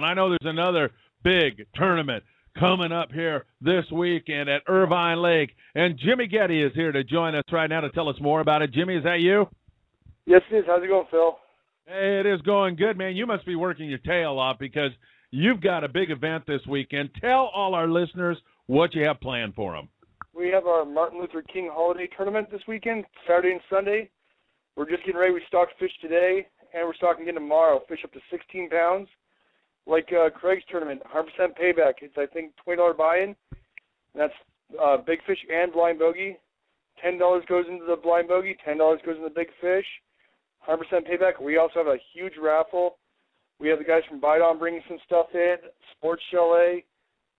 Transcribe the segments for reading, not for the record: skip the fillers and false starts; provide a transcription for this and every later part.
And I know there's another big tournament coming up here this weekend at Irvine Lake. And Jimmy Getty is here to join us right now to tell us more about it. Jimmy, is that you? Yes, it is. How's it going, Phil? Hey, it is going good, man. You must be working your tail off because you've got a big event this weekend. Tell all our listeners what you have planned for them. We have our Martin Luther King holiday tournament this weekend, Saturday and Sunday. We're just getting ready. We stocked fish today, and we're stocking again tomorrow. Fish up to 16 pounds. Like Craig's tournament, 100% payback. It's, I think, $20 buy-in. That's big fish and blind bogey. $10 goes into the blind bogey. $10 goes into the big fish. 100% payback. We also have a huge raffle. We have the guys from Bidon bringing some stuff in. Sports Chalet,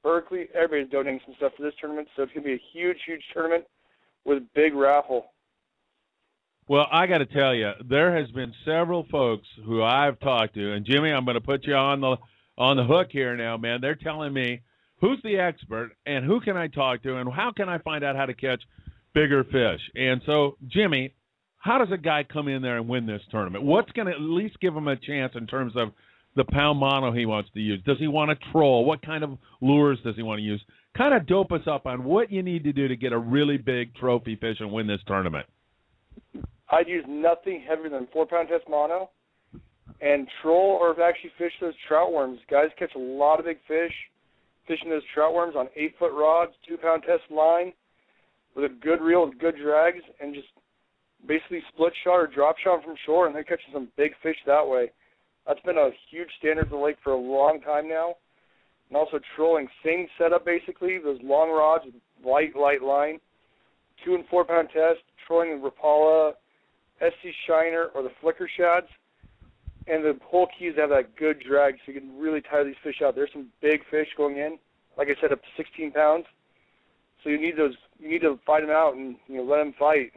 Berkeley, everybody's donating some stuff for this tournament. So it's going to be a huge, huge tournament with a big raffle. Well, I got to tell you, there has been several folks who I've talked to, and Jimmy, I'm going to put you on the hook here now, man. They're telling me who's the expert and who can I talk to and how can I find out how to catch bigger fish. And so, Jimmy, how does a guy come in there and win this tournament? What's going to at least give him a chance in terms of the pound mono he wants to use? Does he want to troll? What kind of lures does he want to use? Kind of dope us up on what you need to do to get a really big trophy fish and win this tournament. I'd use nothing heavier than 4-pound test mono and troll or actually fish those trout worms. Guys catch a lot of big fish fishing those trout worms on 8-foot rods, 2-pound test line with a good reel with good drags and just basically split shot or drop shot from shore, and they're catching some big fish that way. That's been a huge standard of the lake for a long time now. And also trolling, same setup basically, those long rods with light line, 2- and 4-pound test, trolling the Rapala, SC Shiner, or the flicker shads. And the whole key is to have that good drag so you can really tire these fish out. There's some big fish going in, like I said, up to 16 pounds. So you need to fight them out and let them fight.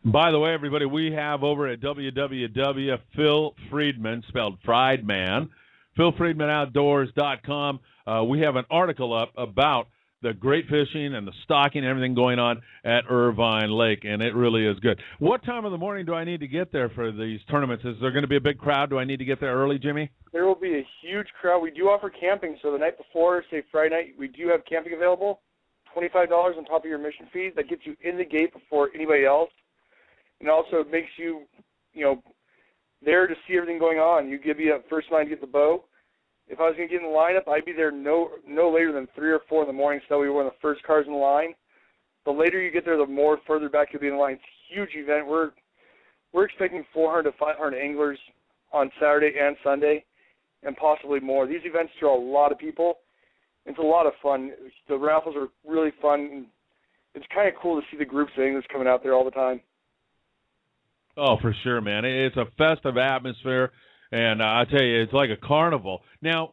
By the way, everybody, we have over at Phil Friedman, spelled Friedman, PhilFriedmanOutdoors.com. We have an article up about the great fishing and the stocking and everything going on at Irvine Lake, and it really is good. What time of the morning do I need to get there for these tournaments? Is there going to be a big crowd? Do I need to get there early, Jimmy? There will be a huge crowd. We do offer camping, so the night before, say Friday night, we do have camping available, $25 on top of your admission fees. That gets you in the gate before anybody else. And also it makes you, there to see everything going on. You give you a first line to get the bow. If I was going to get in the lineup, I'd be there no later than 3 or 4 in the morning, so we were one of the first cars in the line. The later you get there, the more further back you'll be in the line. It's a huge event. We're expecting 400 to 500 anglers on Saturday and Sunday, and possibly more. These events draw a lot of people. It's a lot of fun. The raffles are really fun. It's kind of cool to see the groups of anglers coming out there all the time. Oh, for sure, man. It's a festive atmosphere, and I tell you, it's like a carnival. Now,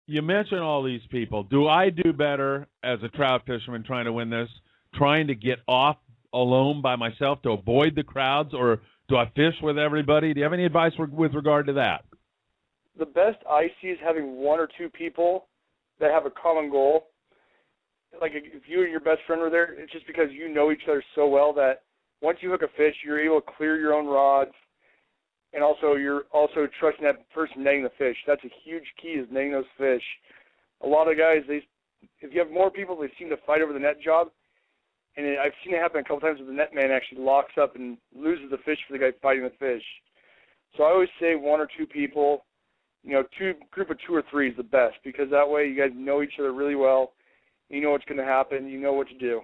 you mentioned all these people. Do I do better as a trout fisherman trying to win this, trying to get off alone by myself to avoid the crowds, or do I fish with everybody? Do you have any advice with regard to that? The best I see is having 1 or 2 people that have a common goal. Like if you and your best friend were there, it's just because you know each other so well that once you hook a fish, you're able to clear your own rods, and also you're also trusting that person netting the fish. That's a huge key, is netting those fish. A lot of guys, if you have more people, they seem to fight over the net job, and I've seen it happen a couple times where the net man actually locks up and loses the fish for the guy fighting the fish. So I always say 1 or 2 people, group of 2 or 3 is the best, because that way you guys know each other really well, you know what's going to happen, you know what to do.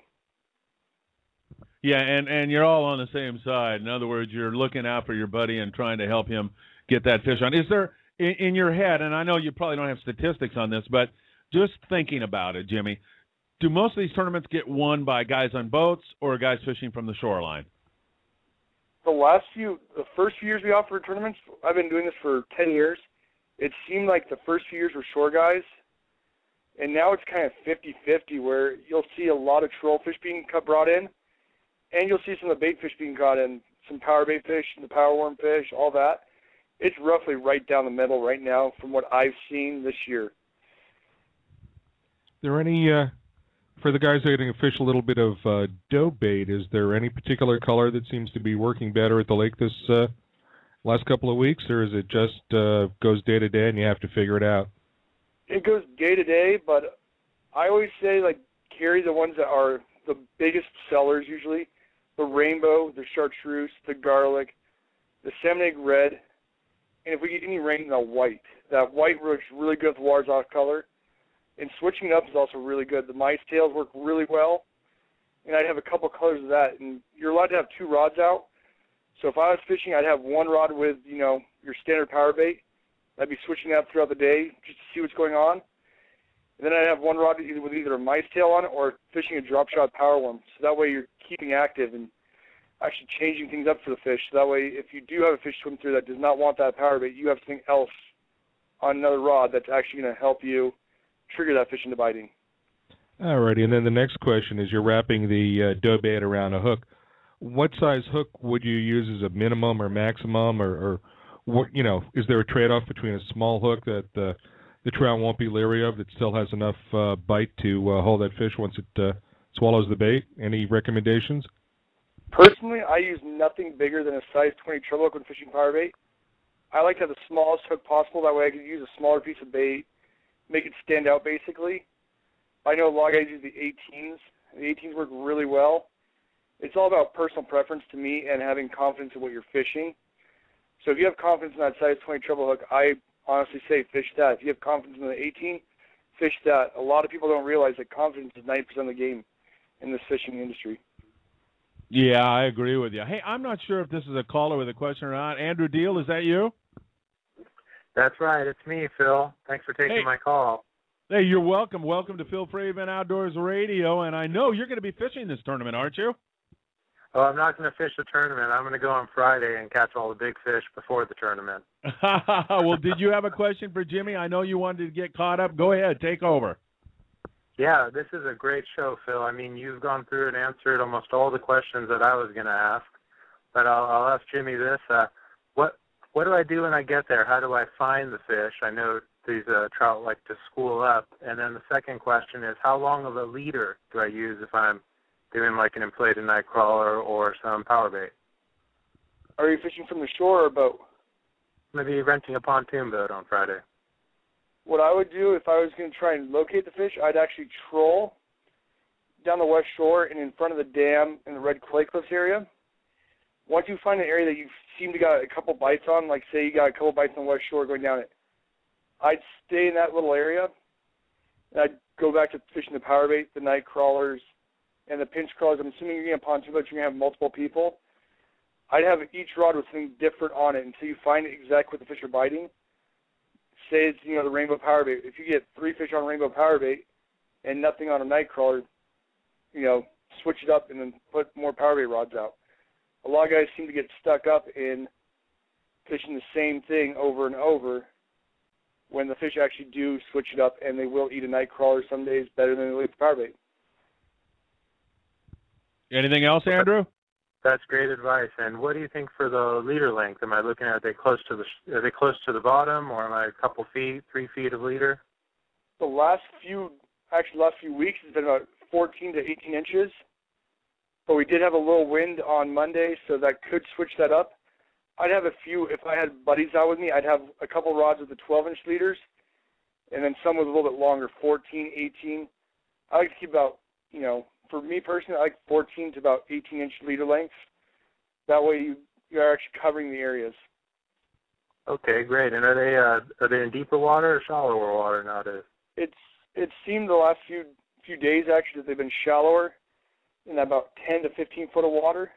Yeah, and you're all on the same side. In other words, you're looking out for your buddy and trying to help him get that fish on. Is there, in your head, and I know you probably don't have statistics on this, but just thinking about it, Jimmy, do most of these tournaments get won by guys on boats or guys fishing from the shoreline? The first few years we offered tournaments, I've been doing this for 10 years, it seemed like the first few years were shore guys, and now it's kind of 50-50 where you'll see a lot of troll fish being brought in, and you'll see some of the bait fish being caught in, some power bait fish, the power worm fish, all that. It's roughly right down the middle right now from what I've seen this year. Is there any, for the guys that are going to fish a little bit of dough bait, is there any particular color that seems to be working better at the lake this last couple of weeks, or is it just goes day to day and you have to figure it out? It goes day to day, but I always say, like, carry the ones that are the biggest sellers usually. The rainbow, the chartreuse, the garlic, the salmon egg red, and if we get any rain, the white. That white works really good with water's off color. And switching it up is also really good. The mice tails work really well, and I'd have a couple colors of that. And you're allowed to have 2 rods out. So if I was fishing, I'd have 1 rod with, your standard power bait. I'd be switching that up throughout the day just to see what's going on. And then I'd have 1 rod with either a mice tail on it or fishing a drop shot power worm. So that way you're keeping active and actually changing things up for the fish. So that way if you do have a fish swim through that does not want that power bait, you have something else on another rod that's actually going to help you trigger that fish into biting. All righty, and then the next question is, you're wrapping the dough bait around a hook. What size hook would you use as a minimum or maximum, or what, is there a trade-off between a small hook that the trout won't be leery of that still has enough bite to hold that fish once it swallows the bait? Any recommendations? Personally, I use nothing bigger than a size 20 treble hook when fishing power bait. I like to have the smallest hook possible. That way I can use a smaller piece of bait, make it stand out basically. I know a lot of guys use the 18s. The 18s work really well. It's all about personal preference to me and having confidence in what you're fishing. So if you have confidence in that size 20 treble hook, I honestly say fish that. If you have confidence in the 18, fish that. A lot of people don't realize that confidence is 90% of the game in this fishing industry. Yeah, I agree with you. Hey, I'm not sure if this is a caller with a question or not. Andrew Deal, is that you? That's right. It's me, Phil. Thanks for taking my call. Hey, you're welcome. Welcome to Phil Friedman Outdoors Radio, and I know you're going to be fishing this tournament, aren't you? Oh, I'm not going to fish the tournament. I'm going to go on Friday and catch all the big fish before the tournament. Well, did you have a question for Jimmy? I know you wanted to get caught up. Go ahead. Take over. Yeah, this is a great show, Phil. I mean, you've gone through and answered almost all the questions that I was going to ask. But I'll ask Jimmy this. What do I do when I get there? How do I find the fish? I know these trout like to school up. And then the second question is, how long of a leader do I use if I'm doing like an inflated night crawler or some power bait? Are you fishing from the shore or a boat? Maybe renting a pontoon boat on Friday. What I would do if I was going to try and locate the fish, I'd actually troll down the west shore and in front of the dam in the Red Clay Cliffs area. Once you find an area that you seem to got a couple bites on, like say you got a couple bites on the west shore going down it, I'd stay in that little area, and I'd go back to fishing the power bait, the night crawlers, and the pinch crawlers. I'm assuming you're going to pontoon boat, you're going to have multiple people. I'd have each rod with something different on it until you find exactly what the fish are biting. Say it's, the rainbow power bait. If you get 3 fish on rainbow power bait and nothing on a night crawler, switch it up and then put more power bait rods out. A lot of guys seem to get stuck up in fishing the same thing over and over when the fish actually do switch it up, and they will eat a night crawler some days better than they will eat the power bait. Anything else, Andrew? That's great advice. And what do you think for the leader length? Am I looking at are they close to the bottom, or am I a couple feet, 3 feet of leader? The last few weeks has been about 14 to 18 inches. But we did have a little wind on Monday, so that could switch that up. I'd have a few, if I had buddies out with me, I'd have a couple rods with the 12-inch leaders, and then some with a little bit longer, 14, 18. I like to keep about, for me personally, I like 14 to about 18-inch leader lengths. That way you're actually covering the areas. Okay, great. And are they in deeper water or shallower water nowadays? It seemed the last few days actually that they've been shallower, in about 10 to 15 foot of water.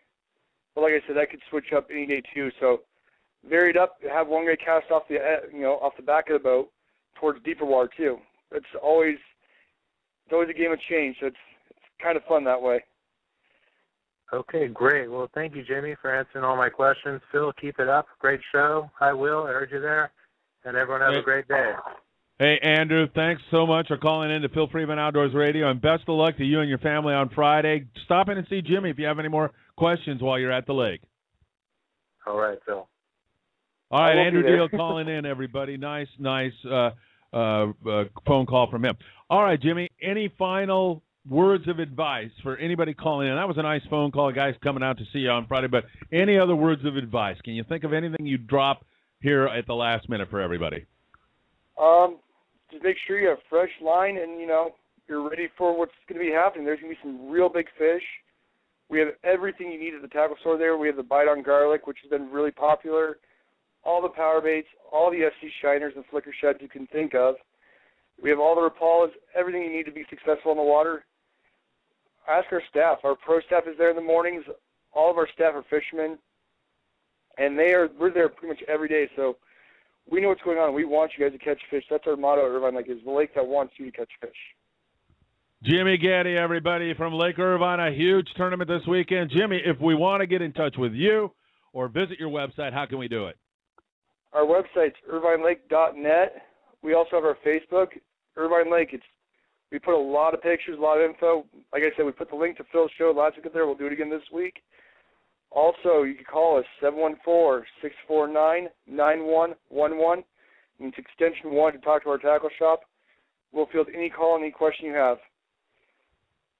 But like I said, that could switch up any day too. So varied up, have one guy cast off the back of the boat towards deeper water too. It's always a game of change. So it's kind of fun that way. Okay, great. Well, thank you, Jimmy, for answering all my questions. Phil, keep it up. Great show. Hi, Will. I heard you there. And everyone have a great day. Hey, Andrew, thanks so much for calling in to Phil Friedman Outdoors Radio, and best of luck to you and your family on Friday. Stop in and see Jimmy if you have any more questions while you're at the lake. All right, Phil. All right, Andrew Deal calling in, everybody. Nice phone call from him. All right, Jimmy, any final words of advice for anybody calling in? That was a nice phone call, guys coming out to see you on Friday, but any other words of advice? Can you think of anything you'd drop here at the last minute for everybody? Just make sure you have fresh line and, you're ready for what's going to be happening. There's going to be some real big fish. We have everything you need at the tackle store there. We have the Bite on Garlic, which has been really popular, all the power baits, all the SC shiners and flicker sheds you can think of. We have all the Rapalas, everything you need to be successful in the water. Ask our staff. Our pro staff is there in the mornings. All of our staff are fishermen, and we're there pretty much every day. So we know what's going on. We want you guys to catch fish. That's our motto at Irvine Lake, is the lake that wants you to catch fish. Jimmy Getty, everybody, from Lake Irvine, a huge tournament this weekend. Jimmy, if we want to get in touch with you or visit your website, how can we do it? Our website's irvinelake.net. We also have our Facebook, Irvine Lake. We put a lot of pictures, a lot of info. Like I said, we put the link to Phil's show last week up there. We'll do it again this week. Also, you can call us, 714-649-9111. It's extension 1 to talk to our tackle shop. We'll field any call, any question you have.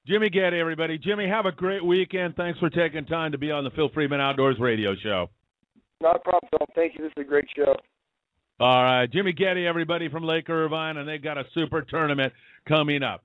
Jimmy Getty, everybody. Jimmy, have a great weekend. Thanks for taking time to be on the Phil Friedman Outdoors radio show. Not a problem, Phil. Thank you. This is a great show. All right. Jimmy Getty, everybody, from Lake Irvine, and they've got a super tournament coming up.